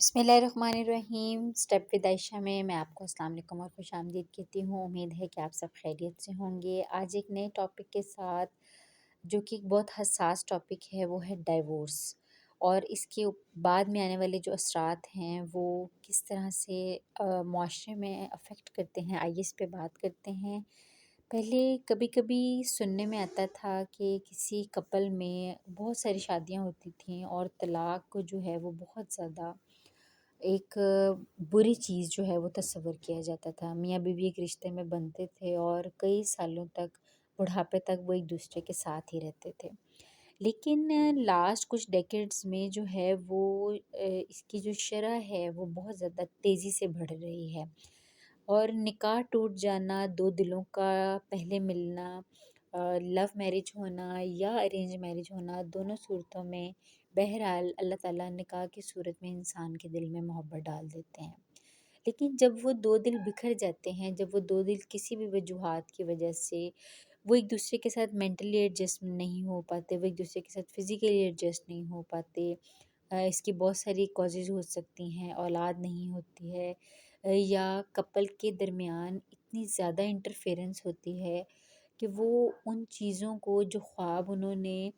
بسم اللہ الرحمن الرحیم۔ اسٹیپ ود عائشہ میں میں آپ کو السلام علیکم اور خوش آمدید کہتی ہوں۔ امید ہے کہ آپ سب خیریت سے ہوں گے۔ آج ایک نئے ٹاپک کے ساتھ، جو کہ ایک بہت حساس ٹاپک ہے، وہ ہے ڈائیورس، اور اس کے بعد میں آنے والے جو اثرات ہیں وہ کس طرح سے معاشرے میں افیکٹ کرتے ہیں۔ آئیے اس پہ بات کرتے ہیں۔ پہلے کبھی کبھی سننے میں آتا تھا کہ کسی کپل میں بہت ساری شادیاں ہوتی تھیں اور طلاق کو جو ہے وہ بہت زیادہ ایک بری چیز جو ہے وہ تصور کیا جاتا تھا۔ میاں بیوی ایک رشتے میں بنتے تھے اور کئی سالوں تک، بڑھاپے تک وہ ایک دوسرے کے ساتھ ہی رہتے تھے، لیکن لاسٹ کچھ ڈیکیڈز میں جو ہے وہ اس کی جو شرح ہے وہ بہت زیادہ تیزی سے بڑھ رہی ہے، اور نکاح ٹوٹ جانا، دو دلوں کا پہلے ملنا، لو میرج ہونا یا ارینج میرج ہونا، دونوں صورتوں میں بہرحال اللہ تعالیٰ نکاح کی صورت میں انسان کے دل میں محبت ڈال دیتے ہیں۔ لیکن جب وہ دو دل بکھر جاتے ہیں، جب وہ دو دل کسی بھی وجوہات کی وجہ سے وہ ایک دوسرے کے ساتھ مینٹلی ایڈجسٹ نہیں ہو پاتے، وہ ایک دوسرے کے ساتھ فزیکلی ایڈجسٹ نہیں ہو پاتے، اس کی بہت ساری کازز ہو سکتی ہیں، اولاد نہیں ہوتی ہے، یا کپل کے درمیان اتنی زیادہ انٹرفیرنس ہوتی ہے کہ وہ ان چیزوں کو جو خواب انہوں نے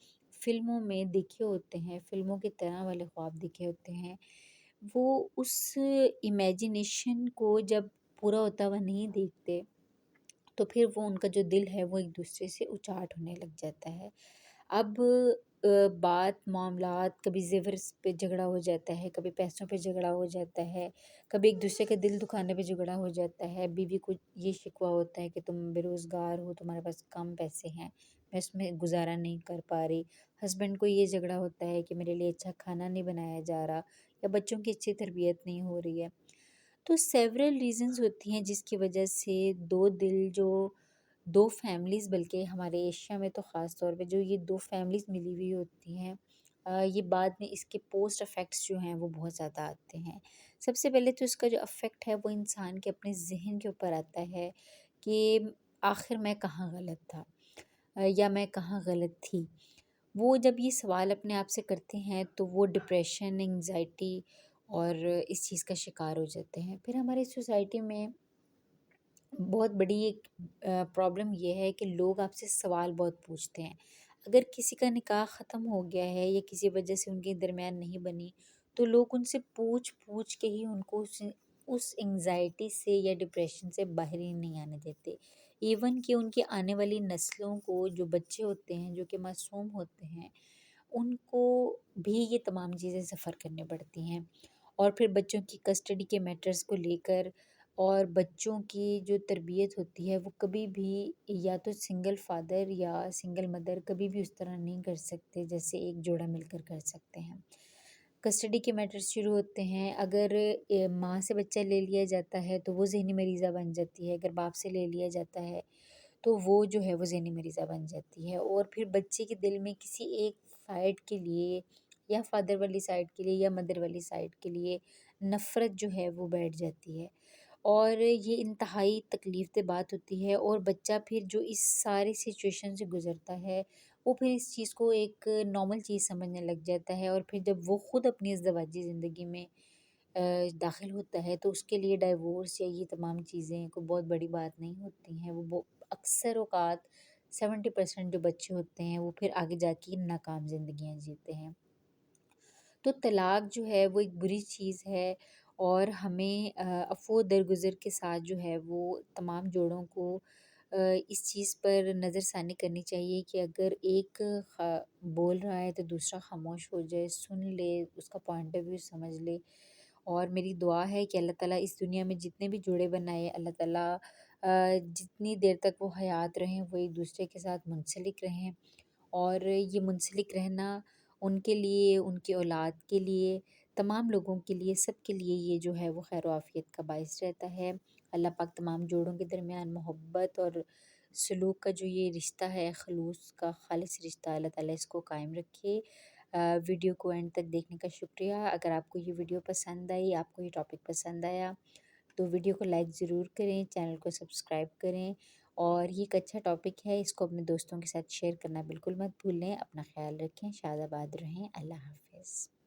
فلموں میں دیکھے ہوتے ہیں، فلموں کی طرح والے خواب دیکھے ہوتے ہیں، وہ اس امیجینیشن کو جب پورا ہوتا ہوا نہیں دیکھتے، تو پھر وہ ان کا جو دل ہے وہ ایک دوسرے سے اچاٹ ہونے لگ جاتا ہے۔ اب بات معاملات، کبھی زیور پہ جھگڑا ہو جاتا ہے، کبھی پیسوں پہ جھگڑا ہو جاتا ہے، کبھی ایک دوسرے کا دل دکھانے پہ جھگڑا ہو جاتا ہے۔ بیوی کو یہ شکوہ ہوتا ہے کہ تم بے روزگار ہو، تمہارے پاس کم پیسے ہیں، میں اس میں گزارا نہیں کر پا رہی۔ ہسبینڈ کو یہ جھگڑا ہوتا ہے کہ میرے لیے اچھا کھانا نہیں بنایا جا رہا، یا بچوں کی اچھی تربیت نہیں ہو رہی ہے۔ تو سیورل ریزنز ہوتی ہیں جس کی وجہ سے دو دل، جو دو فیملیز، بلکہ ہمارے ایشیا میں تو خاص طور پہ جو یہ دو فیملیز ملی ہوئی ہوتی ہیں، یہ بعد میں اس کے پوسٹ افیکٹس جو ہیں وہ بہت زیادہ آتے ہیں۔ سب سے پہلے تو اس کا جو افیکٹ ہے وہ انسان کے اپنے ذہن کے اوپر آتا ہے کہ آخر میں کہاں غلط تھا، یا میں کہاں غلط تھی۔ وہ جب یہ سوال اپنے آپ سے کرتے ہیں تو وہ ڈپریشن، انگزائٹی اور اس چیز کا شکار ہو جاتے ہیں۔ پھر ہماری سوسائٹی میں بہت بڑی ایک پرابلم یہ ہے کہ لوگ آپ سے سوال بہت پوچھتے ہیں۔ اگر کسی کا نکاح ختم ہو گیا ہے یا کسی وجہ سے ان کے درمیان نہیں بنی، تو لوگ ان سے پوچھ پوچھ کے ہی ان کو اس انگزائٹی سے یا ڈپریشن سے باہر ہی نہیں آنے دیتے۔ ایون کہ ان کی آنے والی نسلوں کو، جو بچے ہوتے ہیں، جو کہ معصوم ہوتے ہیں، ان کو بھی یہ تمام چیزیں سفر کرنی پڑتی ہیں۔ اور پھر بچوں کی کسٹڈی کے میٹرز کو لے کر، اور بچوں کی جو تربیت ہوتی ہے وہ کبھی بھی یا تو سنگل فادر یا سنگل مدر کبھی بھی اس طرح نہیں کر سکتے جیسے ایک جوڑا مل کر کر سکتے ہیں۔ کسٹڈی کے میٹرز شروع ہوتے ہیں، اگر ماں سے بچہ لے لیا جاتا ہے تو وہ ذہنی مریضہ بن جاتی ہے، اگر باپ سے لے لیا جاتا ہے تو وہ جو ہے وہ ذہنی مریضہ بن جاتی ہے، اور پھر بچے کے دل میں کسی ایک سائڈ کے لیے، یا فادر والی سائڈ کے لیے یا مدر والی سائڈ کے لیے نفرت جو ہے وہ بیٹھ جاتی ہے، اور یہ انتہائی تکلیف دہ بات ہوتی ہے۔ اور بچہ پھر جو اس ساری سچویشن سے گزرتا ہے، وہ پھر اس چیز کو ایک نارمل چیز سمجھنے لگ جاتا ہے، اور پھر جب وہ خود اپنی ازدواجی زندگی میں داخل ہوتا ہے تو اس کے لیے ڈائیورس یا یہ تمام چیزیں کوئی بہت بڑی بات نہیں ہوتی ہیں۔ وہ اکثر اوقات 70% جو بچے ہوتے ہیں وہ پھر آگے جا کے ناکام زندگیاں جیتے ہیں۔ تو طلاق جو ہے وہ ایک بری چیز ہے، اور ہمیں عفو درگزر کے ساتھ جو ہے وہ تمام جوڑوں کو اس چیز پر نظر ثانی کرنی چاہیے کہ اگر ایک بول رہا ہے تو دوسرا خاموش ہو جائے، سن لے، اس کا پوائنٹ آف ویو سمجھ لے۔ اور میری دعا ہے کہ اللہ تعالیٰ اس دنیا میں جتنے بھی جوڑے بنائے، اللہ تعالیٰ جتنی دیر تک وہ حیات رہیں وہ ایک دوسرے کے ساتھ منسلک رہیں، اور یہ منسلک رہنا ان کے لیے، ان کی اولاد کے لیے، تمام لوگوں کے لیے، سب کے لیے یہ جو ہے وہ خیر و عافیت کا باعث رہتا ہے۔ اللہ پاک تمام جوڑوں کے درمیان محبت اور سلوک کا جو یہ رشتہ ہے، خلوص کا خالص رشتہ، اللہ تعالیٰ اس کو قائم رکھے۔ ویڈیو کو اینڈ تک دیکھنے کا شکریہ۔ اگر آپ کو یہ ویڈیو پسند آئی، آپ کو یہ ٹاپک پسند آیا، تو ویڈیو کو لائک ضرور کریں، چینل کو سبسکرائب کریں، اور یہ ایک اچھا ٹاپک ہے، اس کو اپنے دوستوں کے ساتھ شیئر کرنا بالکل مت بھولیں۔ اپنا خیال رکھیں، شاد آباد رہیں، اللہ حافظ۔